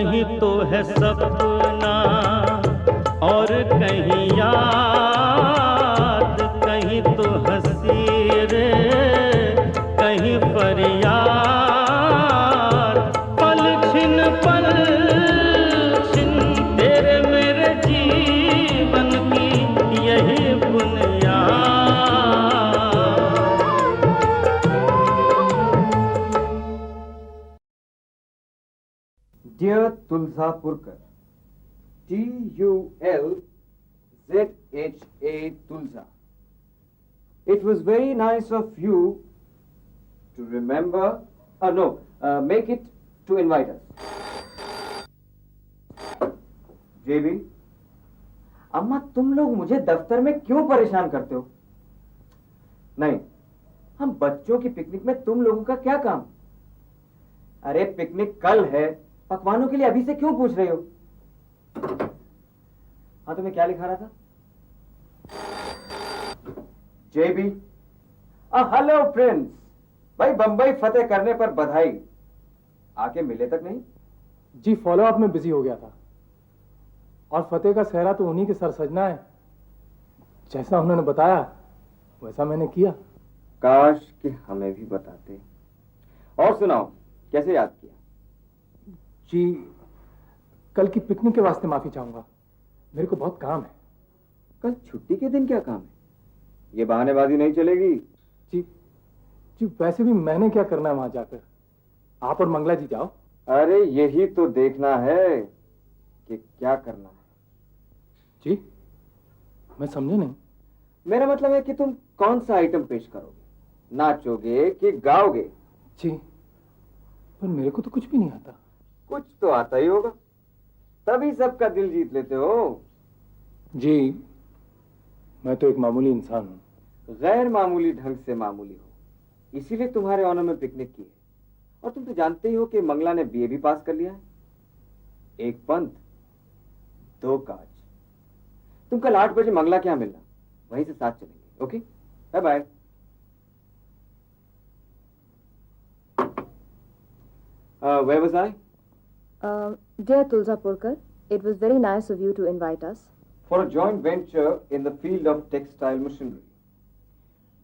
कहीं तो है सपना और कहीं याद, कहीं तो हंसी रे कहीं फरियाद। पल छिन तेरे मेरे जीवन की यही बुनियाद। Dear Tulsapurkar, Tulzha Tulsa, it was very nice of you to remember, make it to invite us. JB, अम्मा तुम लोग मुझे दफ्तर में क्यों परेशान करते हो? नहीं, हम बच्चों की पिकनिक में तुम लोगों का क्या काम? अरे पिकनिक कल है, पकवानों के लिए अभी से क्यों पूछ रहे हो? हाँ, तुम्हें क्या लिखा रहा था? जेबी, हेलो फ्रेंड्स, भाई बंबई फतेह करने पर बधाई। आके मिले तक नहीं? जी फॉलो अप में बिजी हो गया था, और फतेह का सेहरा तो उन्हीं के सर सजना है। जैसा उन्होंने बताया वैसा मैंने किया। काश कि हमें भी बताते। और सुनाओ, कैसे याद किया? जी कल की पिकनिक के वास्ते माफी चाहूंगा, मेरे को बहुत काम है। कल छुट्टी के दिन क्या काम है? ये बहानेबाजी नहीं चलेगी। जी जी वैसे भी मैंने क्या करना है वहां जाकर, आप और मंगला जी जाओ। अरे यही तो देखना है कि क्या करना है। जी मैं समझे नहीं। मेरा मतलब है कि तुम कौन सा आइटम पेश करोगे, नाचोगे कि गाओगे? जी पर मेरे को तो कुछ भी नहीं आता। कुछ तो आता ही होगा, तभी सबका दिल जीत लेते हो। जी मैं तो एक मामूली इंसान हूँ। गैर मामूली ढंग से मामूली हो, इसीलिए तुम्हारे ऑनर में पिकनिक की है। और तुम तो जानते ही हो कि मंगला ने बीए भी पास कर लिया है। एक पंथ दो काज। तुम कल 8 बजे मंगला के यहाँ मिलना, वहीं से साथ चलेंगे। Okay, bye bye. Where was I? Dear Tulsapurkar, it was very nice of you to invite us. For a joint venture in the field of textile machinery.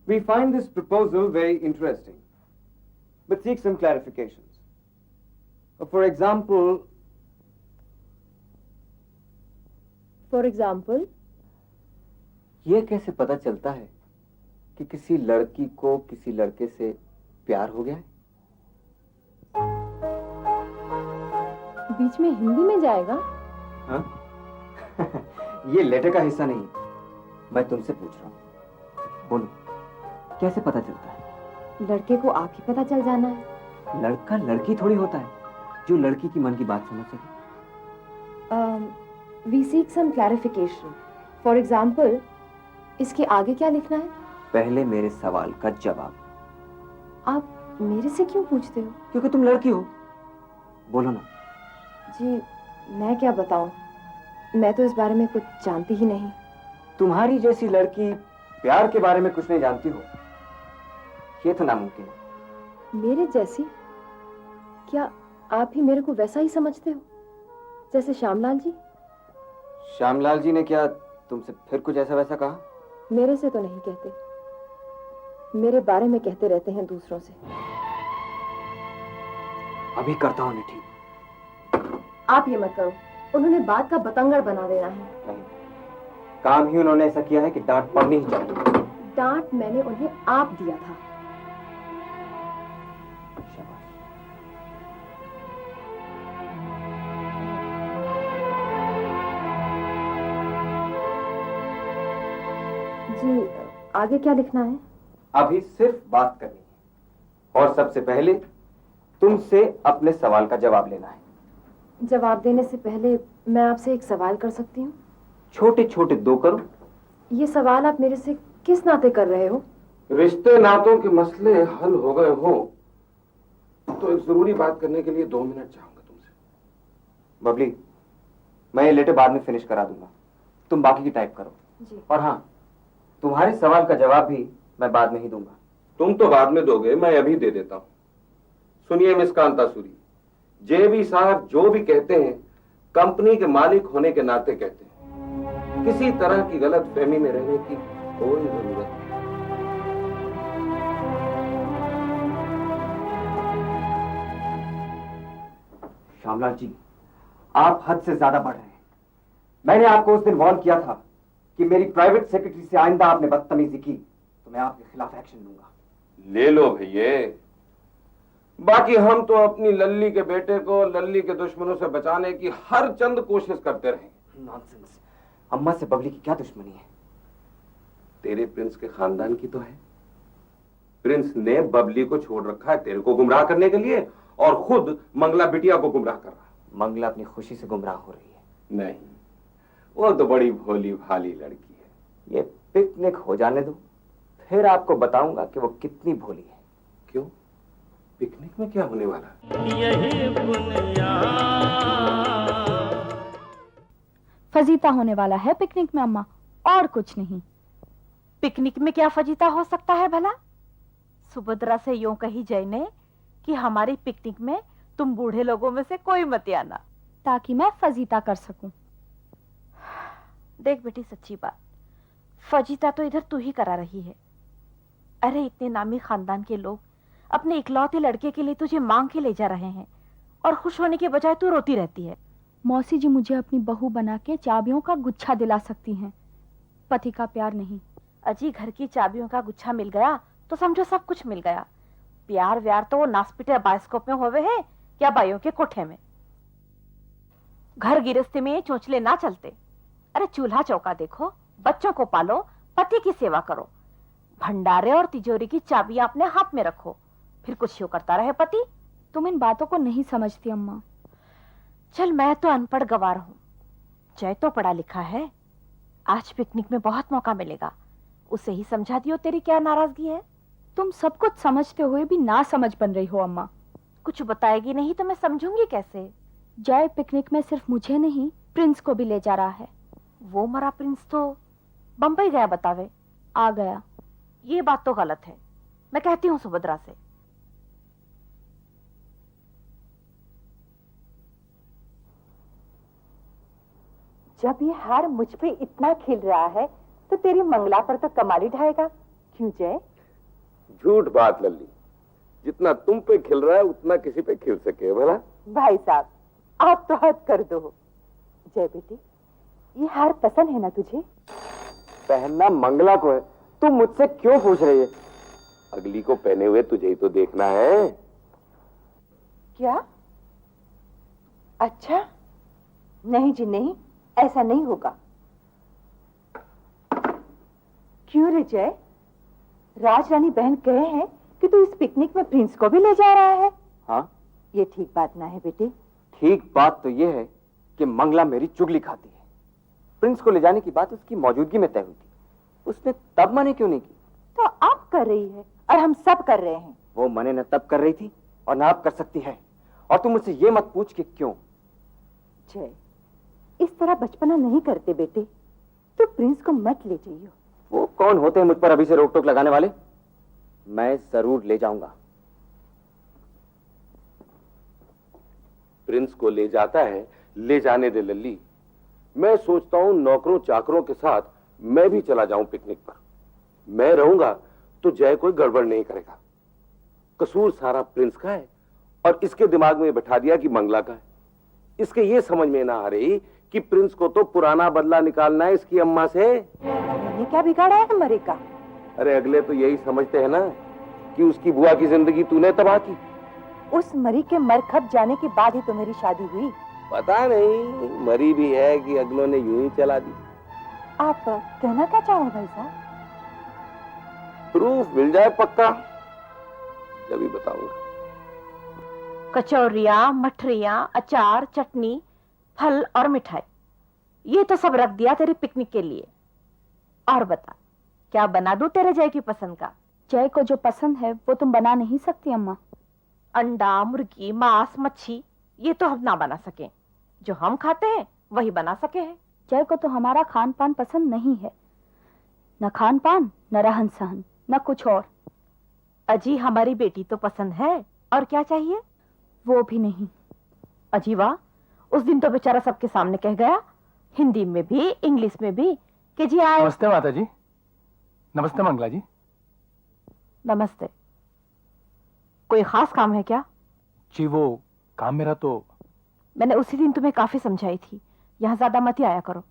We find this proposal very interesting, but seek some clarifications. For example, ये कैसे पता चलता है कि किसी लड़की को किसी लड़के से प्यार हो गया है? बीच में हिंदी में जाएगा? हाँ? ये लेटर का हिस्सा नहीं, मैं तुमसे पूछ रहा हूँ। बोलो, कैसे पता चलता है? लड़के को आप ही पता चल जाना है। लड़का लड़की थोड़ी होता है जो लड़की की मन की बात समझ सके। We seek some clarification. For example, इसके आगे क्या लिखना है? पहले मेरे सवाल का जवाब। आप मेरे से क्यों पूछते हो? क्योंकि तुम लड़की हो। बोलो ना। जी मैं क्या बताऊं, मैं तो इस बारे में कुछ जानती ही नहीं। तुम्हारी जैसी लड़की प्यार के बारे में कुछ नहीं जानती हो, ये तो नामुमकिन है। मेरे जैसी? क्या आप ही मेरे को वैसा ही समझते हो जैसे श्यामलाल जी? श्यामलाल जी ने क्या तुमसे फिर कुछ ऐसा वैसा कहा? मेरे से तो नहीं कहते, मेरे बारे में कहते रहते हैं दूसरों से। अभी करता हूँ ठीक। आप ये मत करो, उन्होंने बात का बतंगड़ बना देना है। नहीं, काम ही उन्होंने ऐसा किया है कि डांट पड़नी ही चाहिए। डांट मैंने उन्हें आप दिया था। जी आगे क्या लिखना है? अभी सिर्फ बात करनी है, और सबसे पहले तुमसे अपने सवाल का जवाब लेना है। जवाब देने से पहले मैं आपसे एक सवाल कर सकती हूँ? छोटे छोटे दो करो। ये सवाल आप मेरे से किस नाते कर रहे हो? रिश्ते नातों के मसले हल हो गए हो तो एक जरूरी बात करने के लिए 2 मिनट चाहूंगा तुमसे। बबली, मैं ये लेटर बाद में फिनिश करा दूंगा, तुम बाकी की टाइप करो। जी। और हाँ, तुम्हारे सवाल का जवाब भी मैं बाद में ही दूंगा। तुम तो बाद में दोगे, मैं अभी दे देता हूँ। सुनिए मिस कांता सूरी, जेबी साहब जो भी कहते हैं कंपनी के मालिक होने के नाते कहते हैं। किसी तरह की गलत फहमी में रहने की कोई जरूरत नहीं। श्यामलाल जी, आप हद से ज्यादा बढ़ रहे हैं। मैंने आपको उस दिन वार्न किया था कि मेरी प्राइवेट सेक्रेटरी से आइंदा आपने बदतमीजी की तो मैं आपके खिलाफ एक्शन लूंगा। ले लो भैये, बाकी हम तो अपनी लल्ली के बेटे को लल्ली के दुश्मनों से बचाने की हर चंद कोशिश करते रहे। नॉनसेंस। अम्मा से बबली की क्या दुश्मनी है? तेरे प्रिंस के खानदान की तो है। प्रिंस ने बबली को छोड़ रखा है तेरे को गुमराह करने के लिए और खुद मंगला बिटिया को गुमराह कर रहा है। मंगला अपनी खुशी से गुमराह हो रही है। नहीं, वो तो बड़ी भोली भाली लड़की है। ये पिकनिक हो जाने दो, फिर आपको बताऊंगा कि वो कितनी भोली है। क्यों? पिकनिक में क्या होने वाला है? यही बुनियाद फजीता होने वाला है पिकनिक में अम्मा, और कुछ नहीं। पिकनिक में क्या फजीता हो सकता है भला? सुभद्रा से यूं कही जय ने कि हमारी पिकनिक में तुम बूढ़े लोगों में से कोई मत आना, ताकि मैं फजीता कर सकूं। देख बेटी, सच्ची बात, फजीता तो इधर तू ही करा रही है। अरे इतने नामी खानदान के लोग अपने इकलौते लड़के के लिए तुझे मांग के ले जा रहे हैं और खुश होने के बजाय तू रोती रहती है। मौसी जी मुझे अपनी बहू बना के चाबियों का गुच्छा दिला सकती हैं, पति का प्यार नहीं। अजी, घर की चाबियों का गुच्छा मिल गया तो समझो सब कुछ मिल गया। प्यार व्यार तो वो नासपिटे बायोस्कोप में होवे है या बाइयों के कोठे में। घर गिरस्ती में चोंचले ना चलते। अरे चूल्हा चौका देखो, बच्चों को पालो, पति की सेवा करो, भंडारे और तिजोरी की चाबियां अपने हाथ में रखो, फिर कुछ यूं करता रहे पति। तुम इन बातों को नहीं समझती अम्मा। चल, मैं तो अनपढ़ गवार हूं, जय तो पढ़ा लिखा है। आज पिकनिक में बहुत मौका मिलेगा, उसे ही समझा दियो तेरी क्या नाराजगी है। तुम सब कुछ समझते हुए भी ना समझ बन रही हो अम्मा। कुछ बताएगी नहीं तो मैं समझूंगी कैसे? जय पिकनिक में सिर्फ मुझे नहीं, प्रिंस को भी ले जा रहा है। वो मरा प्रिंस तो बंबई गया बतावे। आ गया। ये बात तो गलत है, मैं कहती हूँ सुभद्रा से। जब ये हार मुझ पे इतना खिल रहा है तो तेरी मंगला पर तो कमाल ढाएगा, क्यों जय? झूठ बात लल्ली, जितना तुम पे खिल रहा है उतना किसी पे खिल सके भला? भाई साहब, आप तो हद कर दो। जय बेटी, ये हार पसंद है ना तुझे? पहनना मंगला को है, तुम मुझसे क्यों पूछ रही है? अगली को पहने हुए तुझे ही तो देखना है। क्या? अच्छा, नहीं जी नहीं, ऐसा नहीं होगा। क्यों रे जय? राज रानी बहन कहे हैं कि तू इस पिकनिक में प्रिंस को भी ले जा रहा है। हाँ, ये ठीक बात ना है बेटी। ठीक बात तो ये है कि मंगला मेरी चुगली खाती है। प्रिंस को ले जाने की बात उसकी मौजूदगी में तय हुई थी, उसने तब मने क्यों नहीं की? तो आप कर रही है और हम सब कर रहे हैं। वो मने न तब कर रही थी और ना अब कर सकती है, और तुम मुझसे ये मत पूछ कि क्यों। जय, इस तरह बचपना नहीं करते बेटे, तो प्रिंस को मत ले जाइयो। वो कौन होते हैं मुझ पर अभी से रोक टोक लगाने वाले? मैं जरूर ले जाऊंगा। प्रिंस को ले जाता है, ले जाने दे लल्ली। मैं सोचता हूं नौकरों चाकरों के साथ मैं भी चला जाऊं पिकनिक पर। मैं रहूंगा तो जय कोई गड़बड़ नहीं करेगा। कसूर सारा प्रिंस का है और इसके दिमाग में बैठा दिया कि मंगला का है। इसके ये समझ में ना आ रही कि प्रिंस को तो पुराना बदला निकालना है इसकी अम्मा से। मैंने क्या बिगाड़ा है मरे का? अरे अगले तो यही समझते हैं ना कि उसकी बुआ की जिंदगी तूने तबाह की। उस मरी के मर खप जाने के बाद ही तो मेरी शादी हुई। पता नहीं मरी भी है कि अगलों ने यूं ही चला दी। आप कहना क्या चाहो भाई साहब? प्रूफ मिल जाए पक्का जब ही बताऊंगा। कचौरियां, मठरियां, अचार, चटनी, फल और मिठाई, ये तो सब रख दिया तेरी पिकनिक के लिए। और बता, क्या बना दूं तेरे जय की पसंद का? जय को जो पसंद है वो तुम बना नहीं सकती अम्मा। अंडा, मुर्गी, मांस, मच्छी, ये तो हम ना बना सके। जो हम खाते हैं वही बना सके हैं। जय को तो हमारा खान पान पसंद नहीं है, न खान पान, न रहन सहन, न कुछ और। अजी, हमारी बेटी तो पसंद है, और क्या चाहिए? वो भी नहीं। अजीवा, उस दिन तो बेचारा सबके सामने कह गया, हिंदी में भी इंग्लिश में भी, कि जी आए। नमस्ते माता जी। नमस्ते मंगला जी। नमस्ते। कोई खास काम है क्या? जी वो काम मेरा तो मैंने उसी दिन तुम्हें काफी समझाई थी, यहाँ ज्यादा मत ही आया करो।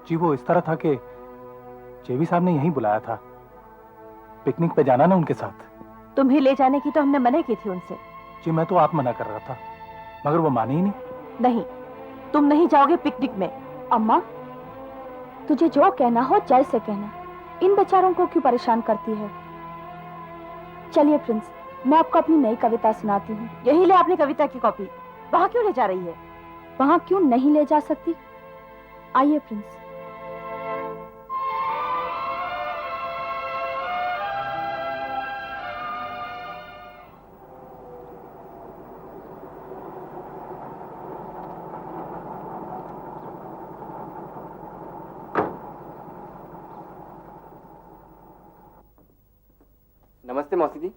जी वो इस तरह था कि जेबी साहब ने यहीं बुलाया था, पिकनिक पे जाना ना उनके साथ। तुम्हें ले जाने की तो हमने मना की थी उनसे। जी मैं तो आप मना कर रहा था, मगर वो माने ही नहीं। नहीं, तुम नहीं जाओगे पिकनिक में। अम्मा, तुझे जो कहना हो जैसे कहना, इन बेचारों को क्यों परेशान करती है? चलिए प्रिंस, मैं आपको अपनी नई कविता सुनाती हूँ। यही ले अपनी कविता की कॉपी। वहां क्यों ले जा रही है? वहां क्यों नहीं ले जा सकती? आइए प्रिंस। नमस्ते मौसी जी।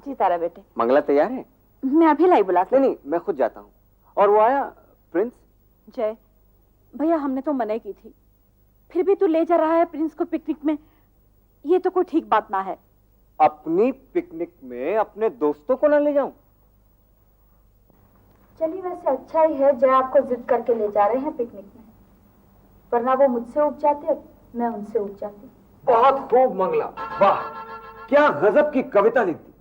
जी तारा बेटे, मंगला तैयार है? मैं अभी लाई बुला के। नहीं, मैं खुद जाता हूँ। और वो आया प्रिंस? जय भैया, हमने तो मना की थी, फिर भी तू ले जा रहा है प्रिंस को पिकनिक में। ये तो कोई ठीक बात ना है। अपनी पिकनिक में अपने दोस्तों को ना ले जाऊं? चलिए, वैसे अच्छा ही है जय आपको जिद करके ले जा रहे हैं पिकनिक में, वरना वो मुझसे उब जाते, मैं उनसे उब जाती। बहुत खूब मंगला, वाह क्या गजब की कविता लिख दी।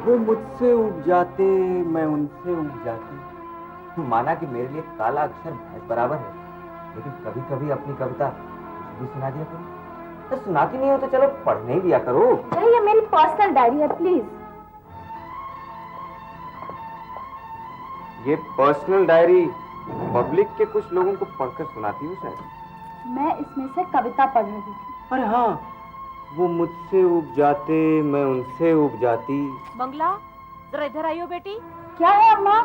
वो मुझसे उब जाते, मैं उनसे उब जाती। माना कि मेरे लिए काला अक्षर भैंस बराबर है, लेकिन कभी कभी अपनी कविता मुझे भी सुना दिया करो। तो सुनाती नहीं हो तो चलो पढ़ने ही दिया करो। ये मेरी पर्सनल डायरी है, प्लीज। ये पर्सनल डायरी पब्लिक के कुछ लोगों को पढ़कर सुनाती हूँ शायद। मैं इसमें से कविता पढ़ रही थी। अरे हाँ, वो मुझसे उब जाते, मैं उनसे उब जाती। मंगला, जरा इधर आइयो बेटी। क्या है अम्मा?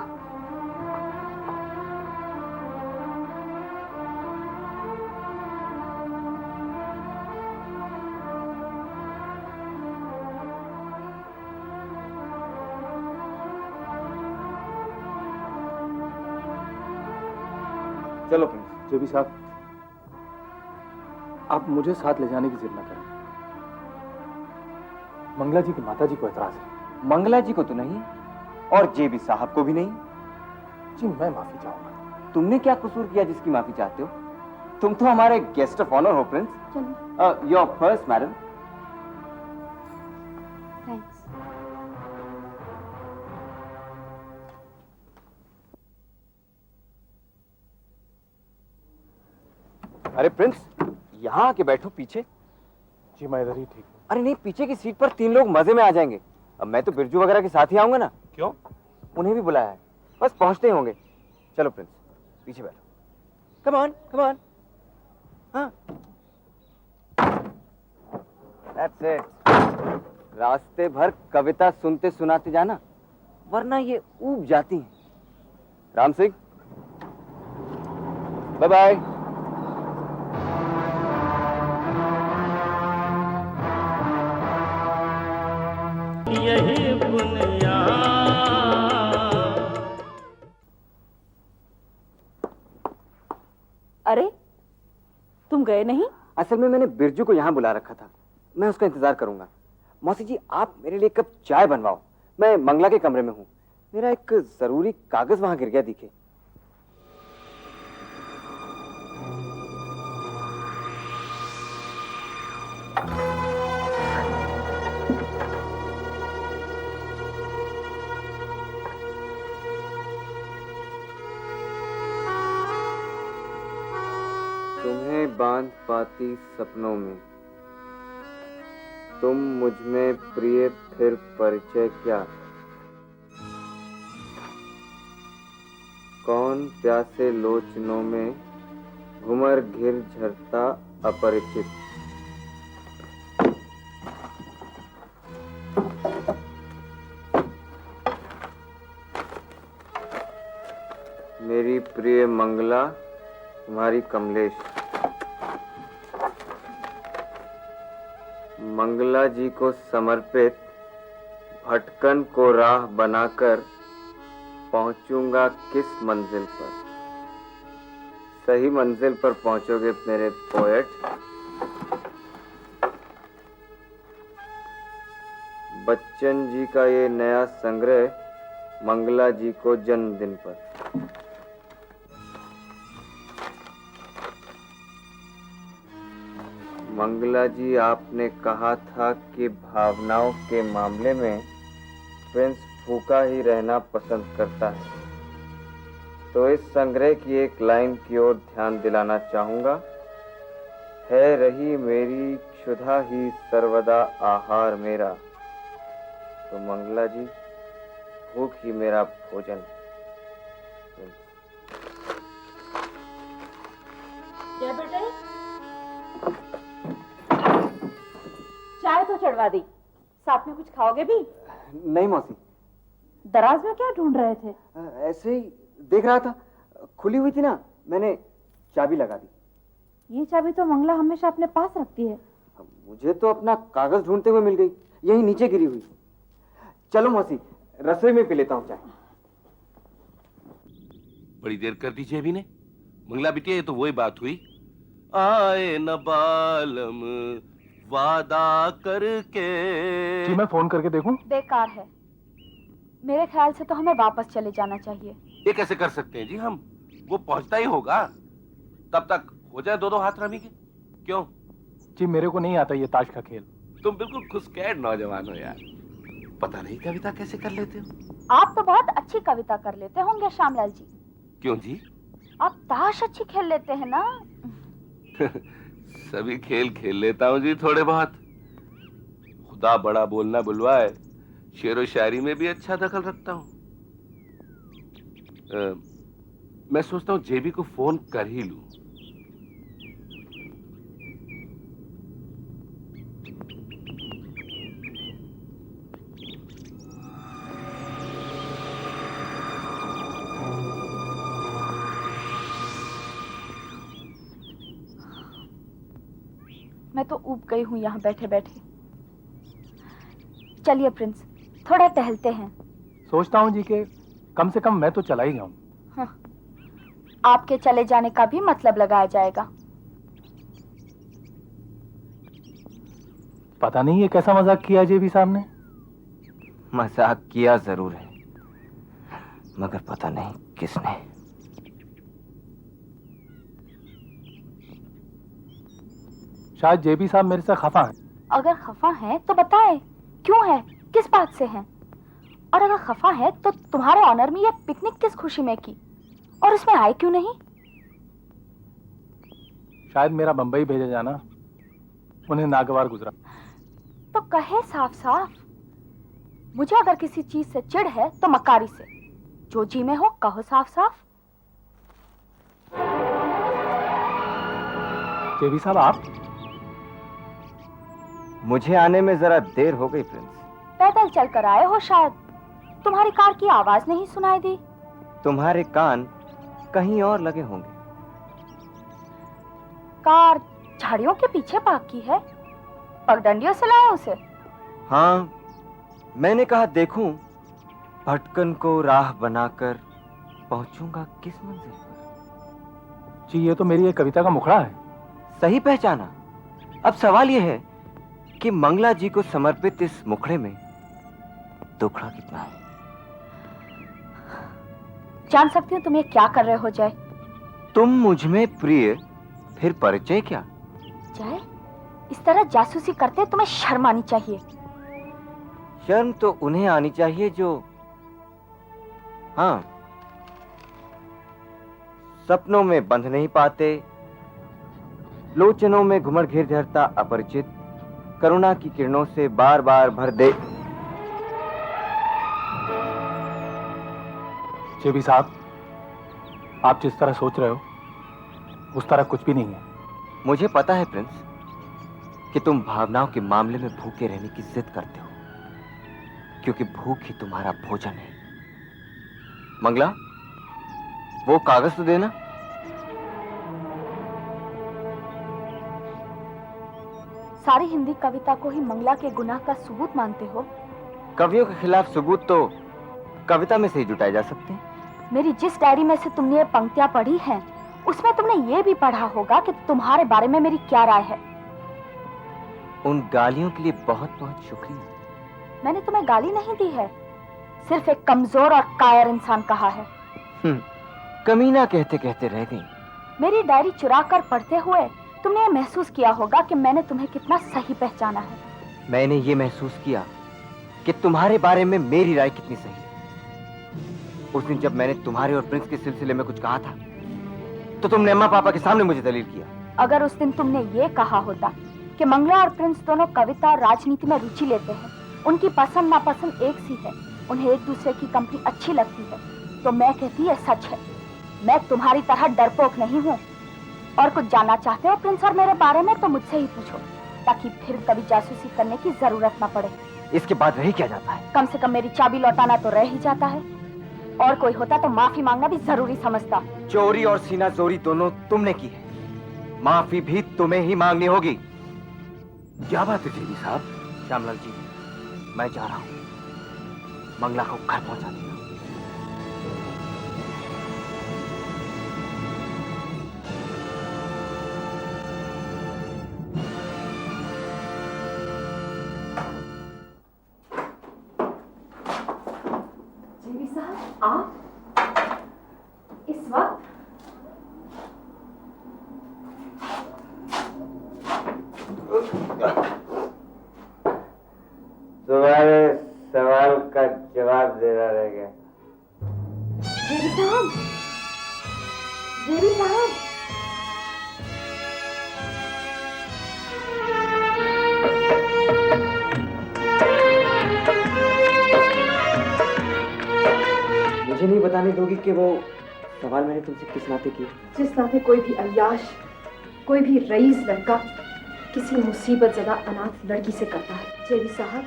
चलो प्रिंस। जेबी साहब, आप मुझे साथ ले जाने की जिद न करें। मंगला जी की माता जी को एतराज है। मंगला जी को तो नहीं, और जेबी साहब को भी नहीं। जी मैं माफी चाहूंगा। तुमने क्या कसूर किया जिसकी माफी चाहते हो? तुम तो हमारे गेस्ट ऑफ ऑनर हो प्रिंस। चलिए। Your first madam. थैंक्स। अरे प्रिंस, यहाँ आके बैठो पीछे। जी मैं इधर ही ठीक हूँ। अरे नहीं, पीछे की सीट पर 3 लोग मजे में आ जाएंगे। अब मैं तो बिरजू वगैरह के साथ ही आऊंगा ना। क्यों? उन्हें भी बुलाया है, बस पहुंचते ही होंगे। चलो प्रिंस, पीछे बैठो। Come on, come on. हाँ, दैट्स इट। रास्ते भर कविता सुनते सुनाते जाना, वरना ये ऊब जाती हैं। Ram Singh, bye bye. यही बुनियाद। अरे तुम गए नहीं? असल में मैंने बिरजू को यहाँ बुला रखा था, मैं उसका इंतजार करूंगा। मौसी जी, आप मेरे लिए कप चाय बनवाओ। मैं मंगला के कमरे में हूँ, मेरा एक जरूरी कागज वहां गिर गया दिखे। तुम्हें बांध पाती सपनों में, तुम मुझ में प्रिय फिर परिचय क्या। कौन प्यासे लोचनों में घुमर घिर झरता अपरिचित। मेरी प्रिय मंगला, तुम्हारी कमलेश। मंगला जी को समर्पित भटकन को राह बनाकर पहुंचूंगा किस मंजिल पर। सही मंजिल पर पहुंचोगे मेरे पोएट। बच्चन जी का ये नया संग्रह मंगला जी को जन्मदिन पर। मंगला जी, आपने कहा था कि भावनाओं के मामले में प्रिंस फूका ही रहना पसंद करता है, तो इस संग्रह की एक लाइन की ओर ध्यान दिलाना चाहूंगा। है रही मेरी क्षुधा ही सर्वदा आहार मेरा, तो मंगला जी भूख ही मेरा भोजन। क्या बेटे, चाय तो चढ़वा दी, साथ में कुछ खाओगे भी? नहीं मौसी। दराज में क्या ढूंढ रहे थे? ऐसे ही देख रहा था, खुली हुई थी ना, मैंने चाबी लगा दी। ये चाबी तो मंगला हमेशा अपने पास रखती है। मुझे तो अपना कागज ढूंढते हुए मिल गई, यही नीचे गिरी हुई। चलो मौसी, रसोई में पी लेता हूँ चाय। बड़ी देर कर दी जेबी ने। मंगला बिटिया, ये तो वही बात हुई, आए न बालम वादा करके। जी मैं फोन करके देखूं? बेकार है, मेरे ख्याल से तो हमें वापस चले जाना चाहिए। ये कैसे कर सकते हैं जी हम? वो पहुंचता ही होगा, तब तक हो जाए दो दो हाथ रमी के। क्यों जी मेरे को नहीं आता ये ताश का खेल। तुम बिल्कुल खुशकैर नौजवान हो यार, पता नहीं कविता कैसे कर लेते हो। आप तो बहुत अच्छी कविता कर लेते होंगे श्यामलाल जी। क्यों जी? आप ताश अच्छी खेल लेते हैं ना। सभी खेल खेल लेता हूँ जी, थोड़े बहुत। खुदा बड़ा बोलना बुलवाए, शेरो शायरी में भी अच्छा दखल रखता हूँ। मैं सोचता हूँ जेबी को फोन कर ही लूं। मैं तो ऊब गई हूँ यहाँ बैठे बैठे। चलिए प्रिंस, थोड़ा टहलते हैं। सोचता हूँ जी कि कम से कम मैं तो चला ही जाऊं। हाँ, आपके चले जाने का भी मतलब लगाया जाएगा। पता नहीं ये कैसा मजाक किया जेबी साहब ने। मजाक किया जरूर है, मगर पता नहीं किसने। शायद जेबी साहब मेरे से खफा हैं। अगर खफा हैं तो बताएं, क्यों है, किस बात से हैं? और अगर खफा है तो तुम्हारे ऑनर में ये पिकनिक किस खुशी में की, और उसमें आए क्यों नहीं? शायद मेरा बंबई भेजा जाना उन्हें नागवार गुजरा। तो कहे साफ साफ। मुझे अगर किसी चीज से चिढ़ है तो मकारी से। जो जी में हो कहो साफ साफ। जेबी साहब आप? मुझे आने में जरा देर हो गई प्रिंस। पैदल चलकर आए हो शायद, तुम्हारी कार की आवाज नहीं सुनाई दी। तुम्हारे कान कहीं और लगे होंगे। कार झाड़ियों के पीछे पार्क की है, पगडंडियों से लाया उसे। हाँ, मैंने कहा देखूं भटकन को राह बनाकर पहुंचूंगा किस मंजिल पर। जी ये तो मेरी एक कविता का मुखड़ा है। सही पहचाना। अब सवाल यह है कि मंगला जी को समर्पित इस मुखड़े में दुखड़ा कितना है। जान सकती हूँ तुम ये क्या कर रहे हो जय? तुम मुझ में प्रिय, फिर परिचय क्या? जय, इस तरह जासूसी करते तुम्हें शर्म आनी चाहिए। शर्म तो उन्हें आनी चाहिए जो, हाँ, सपनों में बंध नहीं पाते, लोचनों में घुमड़ घेर धरता अपरिचित, करुणा की किरणों से बार बार भर दे। जेबी साहब, आप जिस तरह सोच रहे हो उस तरह कुछ भी नहीं है। मुझे पता है प्रिंस कि तुम भावनाओं के मामले में भूखे रहने की जिद करते हो, क्योंकि भूख ही तुम्हारा भोजन है। मंगला, वो कागज तो देना। सारी हिंदी कविता को ही मंगला के गुनाह का सबूत मानते हो? कवियों के खिलाफ सबूत तो कविता में से ही जुटाए जा सकते हैं। मेरी जिस डायरी में से तुमने ये पंक्तियां पढ़ी हैं, उसमें तुमने ये भी पढ़ा होगा कि तुम्हारे बारे में मेरी क्या राय है। उन गालियों के लिए बहुत बहुत शुक्रिया। मैंने तुम्हें गाली नहीं दी है, सिर्फ एक कमजोर और कायर इंसान कहा है। कमीना कहते कहते रह गई। मेरी डायरी चुरा कर पढ़ते हुए तुमने ये महसूस किया होगा कि मैंने तुम्हें कितना सही पहचाना है। मैंने ये महसूस किया कि तुम्हारे बारे में मेरी राय कितनी सही है। उस दिन जब मैंने तुम्हारे और प्रिंस के सिलसिले में कुछ कहा था, तो तुमने अम्मा पापा के सामने मुझे दलील किया। अगर उस दिन तुमने ये कहा होता कि मंगला और प्रिंस दोनों कविता और राजनीति में रुचि लेते हैं, उनकी पसंद नापसंद एक सी है, उन्हें एक दूसरे की कंपनी अच्छी लगती है, तो मैं कहती है सच है। मैं तुम्हारी तरह डरपोक नहीं हूँ। और कुछ जानना चाहते हो प्रिंस और मेरे बारे में तो मुझसे ही पूछो, ताकि फिर कभी जासूसी करने की जरूरत न पड़े। इसके बाद रह क्या जाता है? कम से कम मेरी चाबी लौटाना तो रह ही जाता है। और कोई होता तो माफी मांगना भी जरूरी समझता। चोरी और सीना चोरी दोनों तुमने की है, माफी भी तुम्हें ही मांगनी होगी। क्या बात है जेबी साहब? श्यामलाल जी, मैं जा रहा हूँ, मंगला को घर पहुंचा देना। जीवी साहब, आप इस वक्त? तुम्हारे सवाल का जवाब देना रह गया। जीवी साहब, जीवी साहब, मुझे नहीं बताने दोगी कि वो सवाल मैंने तुमसे किस नाते किया? जिस नाते कोई भी अय्याश, कोई भी रईस लड़का किसी मुसीबत ज़दा अनाथ लड़की से करता है। जेवी साहब,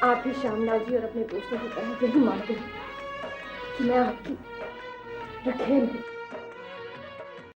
आप भी श्यामलाल जी और अपने दोस्तों की तरह यही मानते हैं कि मैं आपकी रखेल हूँ।